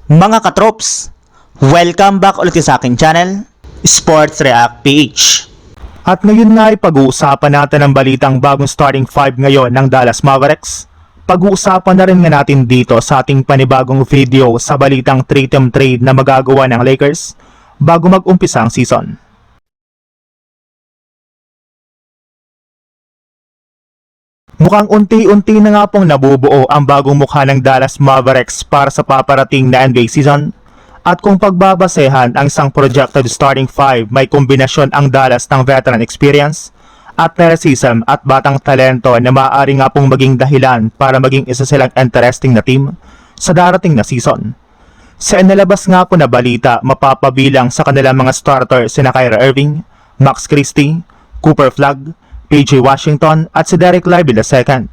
Mga katrops, welcome back ulit sa aking channel, Sports React PH. At ngayon nga ay pag-uusapan natin ang balitang bagong starting five ngayon ng Dallas Mavericks. Pag-uusapan na rin nga natin dito sa ating panibagong video sa balitang 3-team trade na magagawa ng Lakers bago mag-umpisa ang season. Mukhang unti-unti na nga pong nabubuo ang bagong mukha ng Dallas Mavericks para sa paparating na NBA season. At kung pagbabasehan ang isang projected starting five, may kombinasyon ang Dallas ng veteran experience, athleticism at batang talento na maaari nga pong maging dahilan para maging isa silang interesting na team sa darating na season. Sa inalabas nga po na balita, mapapabilang sa kanilang mga starters sina Kyrie Irving, Max Christie, Cooper Flagg, PJ Washington at si Dereck Lively II.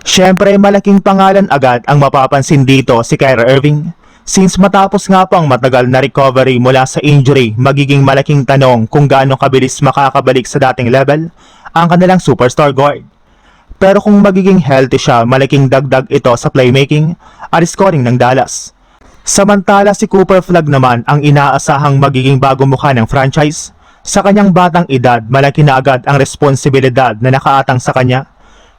Siyempre malaking pangalan agad ang mapapansin dito si Kyrie Irving. Since matapos nga po ang matagal na recovery mula sa injury, magiging malaking tanong kung gaano kabilis makakabalik sa dating level ang kanilang superstar guard. Pero kung magiging healthy siya, malaking dagdag ito sa playmaking at scoring ng Dallas. Samantala si Cooper Flagg naman ang inaasahang magiging bagong mukha ng franchise. Sa kanyang batang edad, malaki na agad ang responsibilidad na nakaatang sa kanya.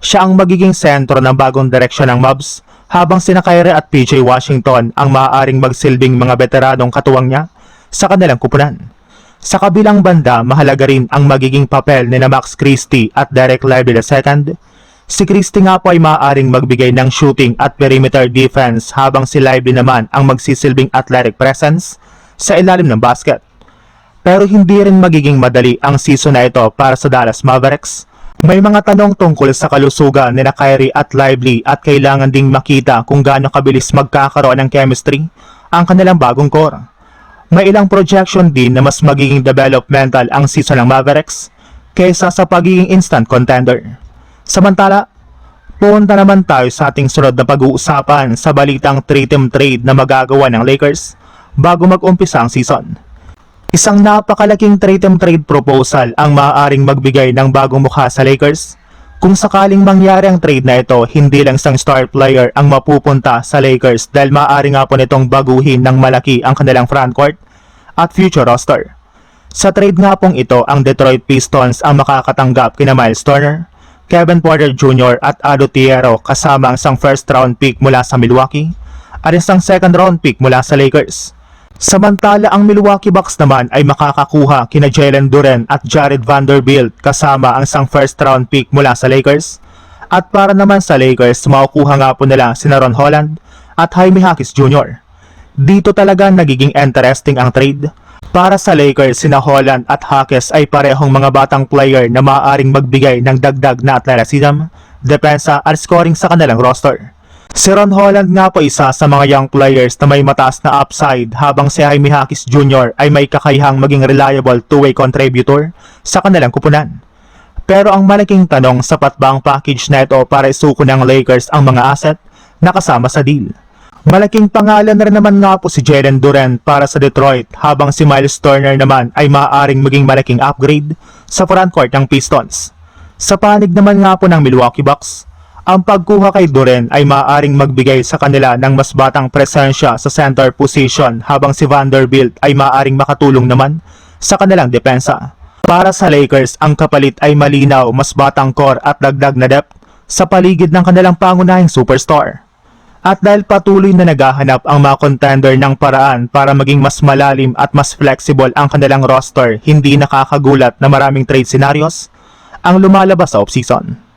Siya ang magiging sentro ng bagong direksyon ng Mavs, habang sina Kyrie at PJ Washington ang maaaring magsilbing mga veteranong katuwang niya sa kanilang kupunan. Sa kabilang banda, mahalaga rin ang magiging papel ni Max Christie at Dereck Lively II. Si Christie nga po ay maaaring magbigay ng shooting at perimeter defense, habang si Lively naman ang magsisilbing athletic presence sa ilalim ng basket. Pero hindi rin magiging madali ang season na ito para sa Dallas Mavericks. May mga tanong tungkol sa kalusugan ni Kyrie at Lively at kailangan ding makita kung gaano kabilis magkakaroon ng chemistry ang kanilang bagong core. May ilang projection din na mas magiging developmental ang season ng Mavericks kaysa sa pagiging instant contender. Samantala, punta naman tayo sa ating sunod na pag-uusapan sa balitang 3-team trade na magagawa ng Lakers bago mag-umpisa ang season. Isang napakalaking 3-team trade proposal ang maaaring magbigay ng bagong mukha sa Lakers. Kung sakaling mangyari ang trade na ito, hindi lang isang star player ang mapupunta sa Lakers dahil maaari nga po nitong baguhin ng malaki ang kanilang frontcourt at future roster. Sa trade nga pong ito, ang Detroit Pistons ang makakatanggap kina Miles Turner, Kevin Porter Jr. at Ado Thiero kasama ang isang first round pick mula sa Milwaukee at isang second round pick mula sa Lakers. Samantala ang Milwaukee Bucks naman ay makakakuha kina Jalen Duren at Jared Vanderbilt kasama ang isang first round pick mula sa Lakers. At para naman sa Lakers, makukuha nga po nila sina Ron Holland at Jaime Jaquez Jr. Dito talaga nagiging interesting ang trade. Para sa Lakers, sina Holland at Jaquez ay parehong mga batang player na maaaring magbigay ng dagdag na athleticism, depensa at scoring sa kanilang roster. Si Ron Holland nga po isa sa mga young players na may mataas na upside, habang si Jaime Jaquez Jr. ay may kakayahang maging reliable two-way contributor sa kanilang kupunan. Pero ang malaking tanong, sapat ba ang package na ito para isuko ng Lakers ang mga asset na kasama sa deal? Malaking pangalan na rin naman nga po si Jalen Duren para sa Detroit, habang si Miles Turner naman ay maaaring maging malaking upgrade sa frontcourt ng Pistons. Sa panig naman nga po ng Milwaukee Bucks, ang pagkuha kay Duren ay maaaring magbigay sa kanila ng mas batang presensya sa center position, habang si Vanderbilt ay maaaring makatulong naman sa kanilang depensa. Para sa Lakers, ang kapalit ay malinaw, mas batang core at dagdag na depth sa paligid ng kanilang pangunahing superstar. At dahil patuloy na naghahanap ang mga contender ng paraan para maging mas malalim at mas flexible ang kanilang roster, hindi nakakagulat na maraming trade scenarios ang lumalabas sa offseason.